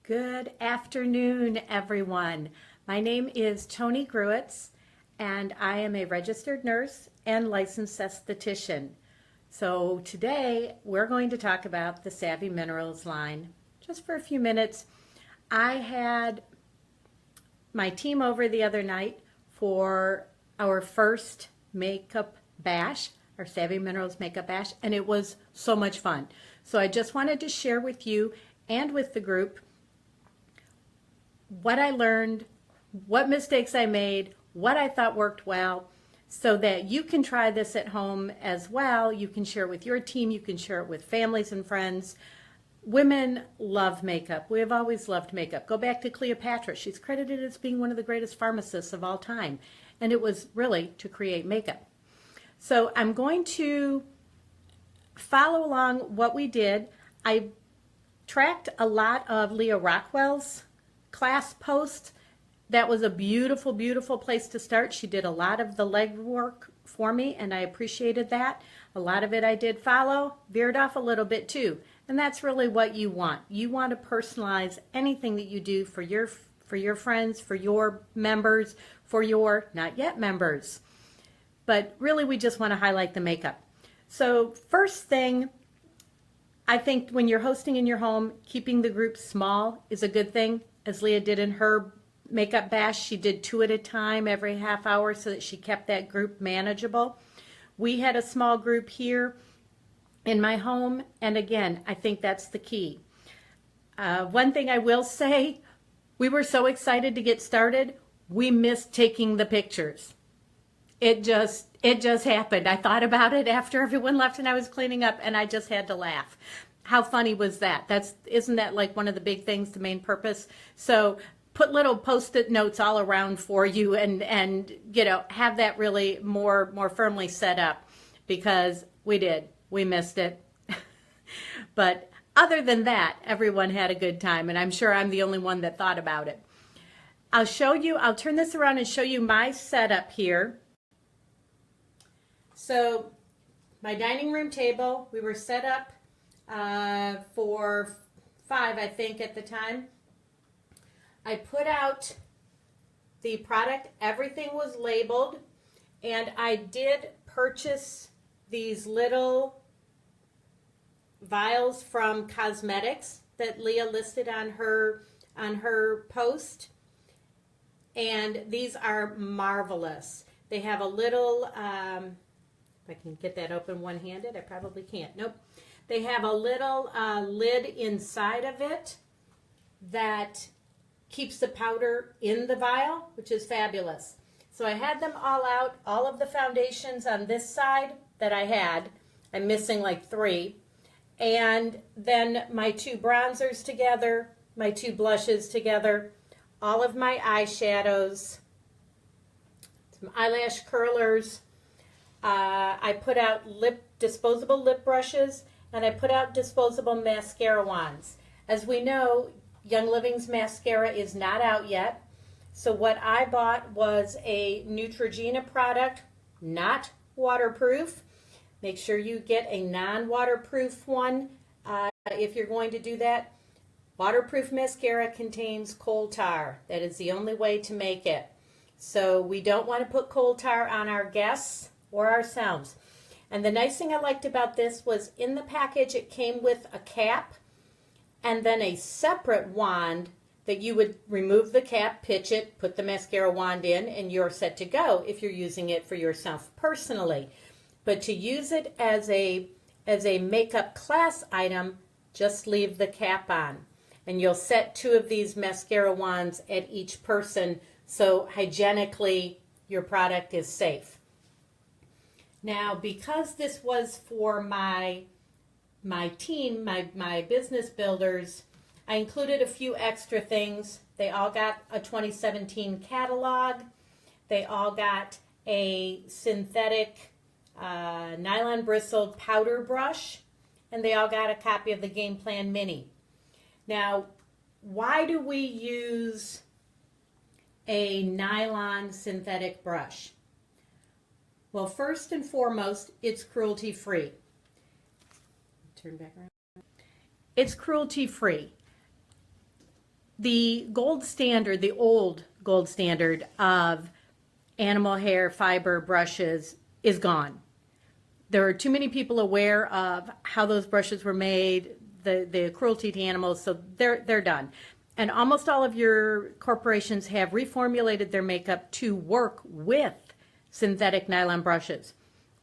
Good afternoon, everyone. My name is Toni Gruitz, and I am a registered nurse and licensed esthetician. So today we're going to talk about the Savvy Minerals line just for a few minutes. I had my team over the other night for our first makeup bash, our Savvy Minerals makeup bash, and it was so much fun. So I just wanted to share with you and with the group what I learned, what mistakes I made, what I thought worked well, so that you can try this at home as well. You can share it with your team, you can share it with families and friends. Women love makeup. We have always loved makeup. Go back to Cleopatra. She's credited as being one of the greatest pharmacists of all time, and it was really to create makeup. So I'm going to follow along what we did. I tracked a lot of Leah Rockwell's class posts. That was a beautiful, beautiful place to start. She did a lot of the legwork for me, and I appreciated that. A lot of it I did follow, veered off a little bit too, and that's really what you want. You want to personalize anything that you do for your friends, for your members, for your not yet members. But really, we just want to highlight the makeup. So first thing, I think when you're hosting in your home, keeping the group small is a good thing. As Leah did in her makeup bash, she did 2 at a time every half hour so that she kept that group manageable. We had a small group here in my home, and again, I think that's the key. One thing I will say, we were so excited to get started, we missed taking the pictures. It just happened. I thought about it after everyone left and I was cleaning up, and I just had to laugh. How funny was that? Isn't that like one of the big things, the main purpose? So put little post-it notes all around for you, and have that really more firmly set up, because we missed it. But other than that, everyone had a good time, and I'm sure I'm the only one that thought about it. I'll turn this around and show you my setup here. So my dining room table, we were set up for 5, I think, at the time. I put out the product, everything was labeled, and I did purchase these little vials from cosmetics that Leah listed on her post, and these are marvelous. They have a little, if I can get that open one-handed, I probably can't. Nope. They have a little lid inside of it that keeps the powder in the vial, which is fabulous. So I had them all out, all of the foundations on this side that I had. I'm missing like 3. And then my 2 bronzers together, my 2 blushes together, all of my eyeshadows, some eyelash curlers. I put out disposable lip brushes, and I put out disposable mascara wands. As we know, Young Living's mascara is not out yet. So what I bought was a Neutrogena product, not waterproof. Make sure you get a non-waterproof one if you're going to do that. Waterproof mascara contains coal tar. That is the only way to make it. So we don't want to put coal tar on our guests or ourselves. And the nice thing I liked about this was in the package it came with a cap and then a separate wand that you would remove the cap, pitch it, put the mascara wand in, and you're set to go if you're using it for yourself personally. But to use it as a makeup class item, just leave the cap on. And you'll set 2 of these mascara wands at each person, so hygienically your product is safe. Now, because this was for my team, my business builders, I included a few extra things. They all got a 2017 catalog. They all got a synthetic nylon bristled powder brush, and they all got a copy of the Game Plan Mini. Now, why do we use a nylon synthetic brush? Well, first and foremost, it's cruelty-free. Turn back around. It's cruelty-free. the gold standard, the old gold standard of animal hair fiber brushes is gone. There are too many people aware of how those brushes were made, the cruelty to animals, so they're done. And almost all of your corporations have reformulated their makeup to work with synthetic nylon brushes,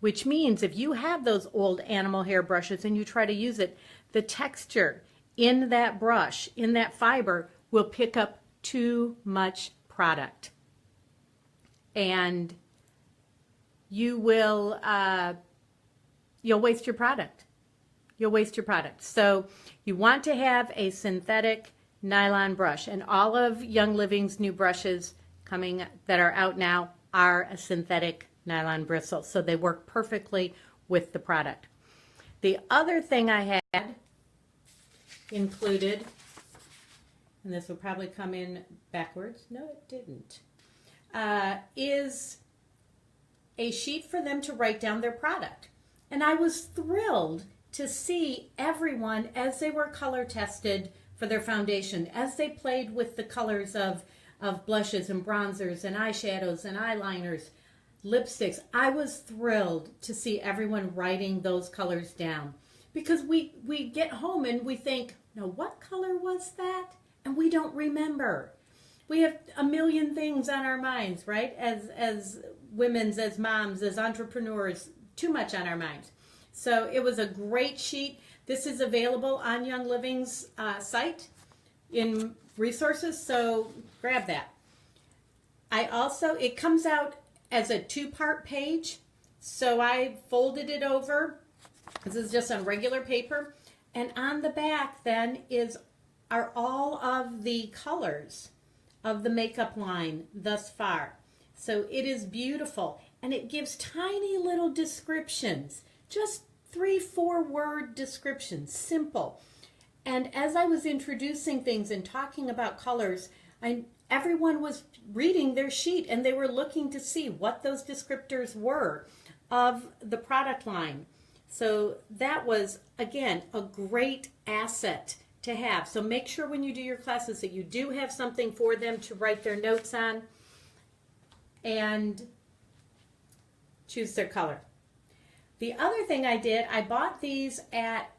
which means if you have those old animal hair brushes and you try to use it, the texture in that brush, in that fiber, will pick up too much product. And you will, you'll waste your product. You'll waste your product. So you want to have a synthetic nylon brush, and all of Young Living's new brushes coming that are out now are a synthetic nylon bristle, so they work perfectly with the product. The other thing I had included, and this will probably come in backwards, no it didn't, is a sheet for them to write down their product. And I was thrilled to see everyone, as they were color tested for their foundation, as they played with the colors of blushes and bronzers and eyeshadows and eyeliners, lipsticks, I was thrilled to see everyone writing those colors down. Because we get home and we think, now what color was that? And we don't remember. We have a million things on our minds, right? As women's, as moms, as entrepreneurs, too much on our minds. So it was a great sheet. This is available on Young Living's site in resources, so grab that. It comes out as a 2-part page, so I folded it over. This is just on regular paper. And on the back then are all of the colors of the makeup line thus far. So it is beautiful, and it gives tiny little descriptions, just 3-4 word descriptions, simple. And as I was introducing things and talking about colors, everyone was reading their sheet and they were looking to see what those descriptors were of the product line. So that was, again, a great asset to have. So make sure when you do your classes that you do have something for them to write their notes on and choose their color. The other thing I did, I bought these at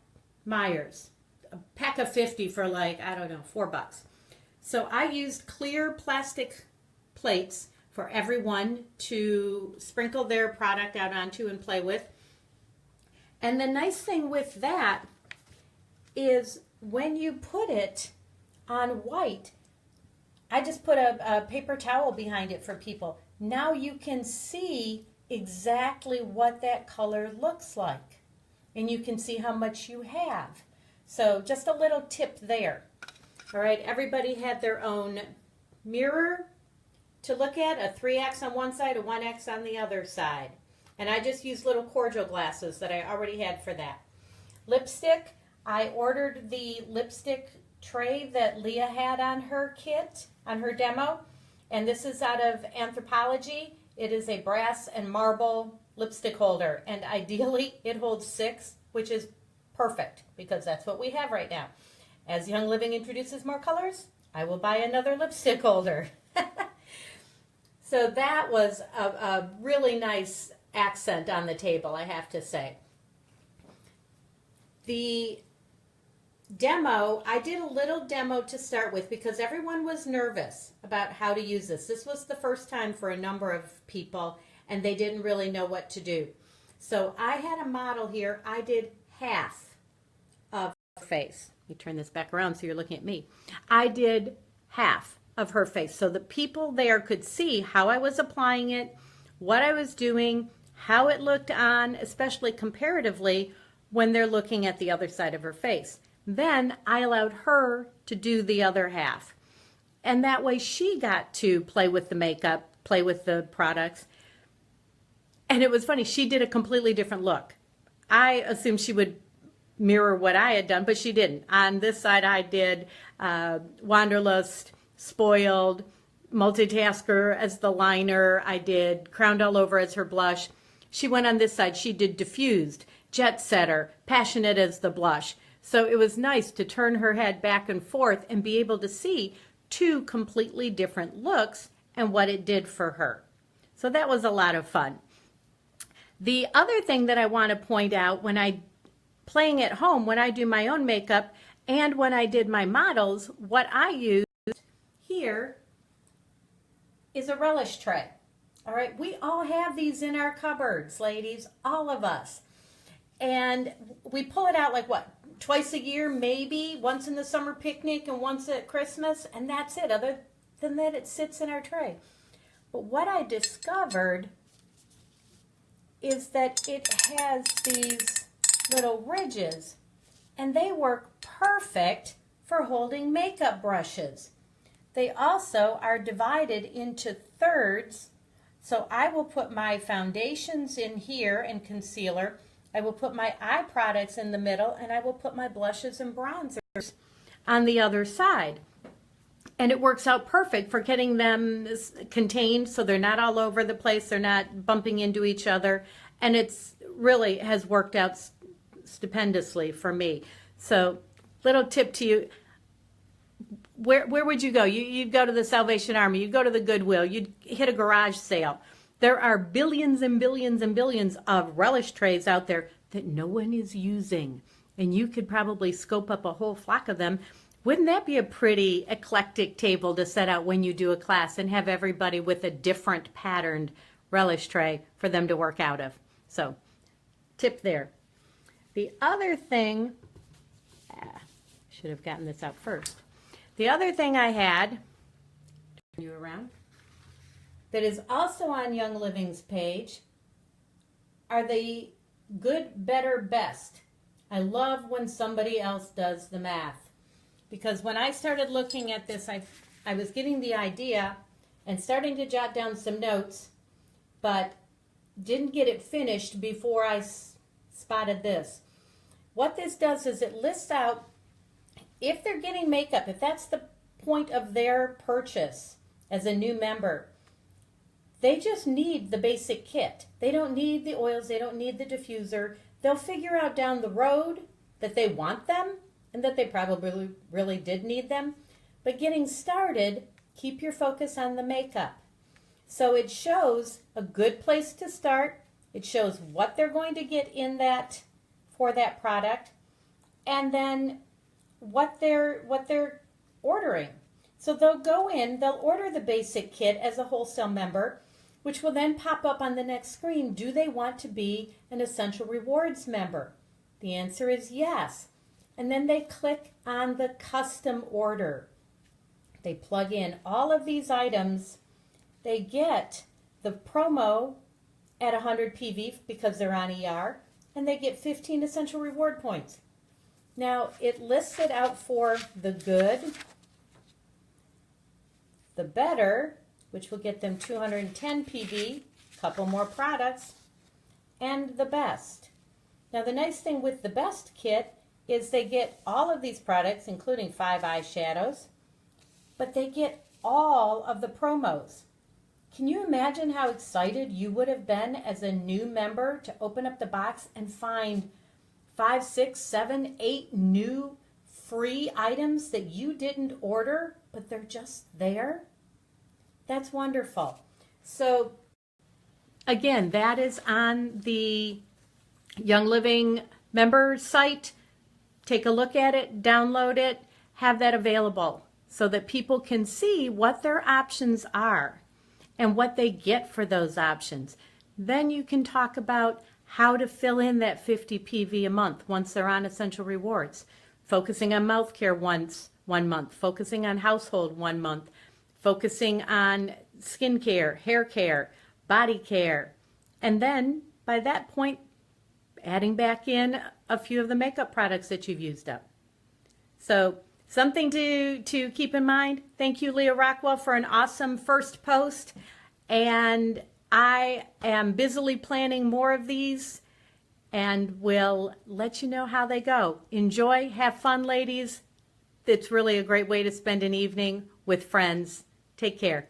Meijer's, a pack of 50 for like, I don't know, $4. So I used clear plastic plates for everyone to sprinkle their product out onto and play with. And the nice thing with that is when you put it on white, I just put a paper towel behind it for people. Now you can see exactly what that color looks like. And you can see how much you have. So just a little tip there. All right, everybody had their own mirror to look at, a 3X on one side, a 1X on the other side. And I just used little cordial glasses that I already had for that. Lipstick, I ordered the lipstick tray that Leah had on her kit, on her demo. And this is out of Anthropologie. It is a brass and marble lipstick holder. And ideally, it holds 6, which is perfect because that's what we have right now. As Young Living introduces more colors, I will buy another lipstick holder. So that was a really nice accent on the table, I have to say. The demo, I did a little demo to start with because everyone was nervous about how to use this. This was the first time for a number of people and they didn't really know what to do. So I had a model here. I did half of her face. Let me turn this back around so you're looking at me. I did half of her face so the people there could see how I was applying it, what I was doing, how it looked on, especially comparatively when they're looking at the other side of her face. Then I allowed her to do the other half. And that way she got to play with the makeup, play with the products. And it was funny, she did a completely different look. I assumed she would mirror what I had done, but she didn't. On this side I did Wanderlust, Spoiled, Multitasker as the liner. I did Crowned All Over as her blush. She went on this side. She did Diffused, Jet Setter, Passionate as the blush. So it was nice to turn her head back and forth and be able to see two completely different looks and what it did for her. So that was a lot of fun. The other thing that I want to point out when I playing at home, when I do my own makeup and when I did my models, what I used here is a relish tray. All right, we all have these in our cupboards, ladies, all of us. And we pull it out like what, twice a year, maybe, once in the summer picnic and once at Christmas, and that's it. Other than that, it sits in our tray. But what I discovered is that it has these little ridges, and they work perfect for holding makeup brushes. They also are divided into thirds, so I will put my foundations in here and concealer. I will put my eye products in the middle, and I will put my blushes and bronzers on the other side. And it works out perfect for getting them contained so they're not all over the place, they're not bumping into each other, and it's really has worked out stupendously for me. So little tip to you, where would you go? You'd go to the Salvation Army, you'd go to the Goodwill, you'd hit a garage sale. There are billions and billions and billions of relish trays out there that no one is using, and you could probably scope up a whole flock of them. Wouldn't that be a pretty eclectic table to set out when you do a class and have everybody with a different patterned relish tray for them to work out of? So, tip there. The other thing, should have gotten this out first. The other thing I had, turn you around, that is also on Young Living's page are the good, better, best. I love when somebody else does the math. Because when I started looking at this, I was getting the idea and starting to jot down some notes, but didn't get it finished before I spotted this. What this does is it lists out if they're getting makeup, if that's the point of their purchase as a new member, they just need the basic kit. They don't need the oils, they don't need the diffuser. They'll figure out down the road that they want them, and that they probably really did need them. But getting started, keep your focus on the makeup. So it shows a good place to start. It shows what they're going to get in that for that product, and then what they're ordering. So they'll go in, they'll order the basic kit as a wholesale member, which will then pop up on the next screen. Do they want to be an Essential Rewards member? The answer is yes. And then they click on the custom order. They plug in all of these items. They get the promo at 100 PV because they're on ER, and they get 15 Essential Reward points. Now, it lists it out for the good, the better, which will get them 210 PV, a couple more products, and the best. Now, the nice thing with the best kit is they get all of these products, including 5 eyeshadows, but they get all of the promos. Can you imagine how excited you would have been as a new member to open up the box and find 5, 6, 7, 8 new free items that you didn't order, but they're just there? That's wonderful. So, again, that is on the Young Living member site. Take a look at it, download it, have that available so that people can see what their options are and what they get for those options. Then you can talk about how to fill in that 50 PV a month once they're on Essential Rewards. Focusing on mouth care one month, focusing on household 1 month, focusing on skin care, hair care, body care, and then by that point, adding back in a few of the makeup products that you've used up. So something to keep in mind. Thank you, Leah Rockwell, for an awesome first post. And I am busily planning more of these and will let you know how they go. Enjoy, have fun, ladies. It's really a great way to spend an evening with friends. Take care.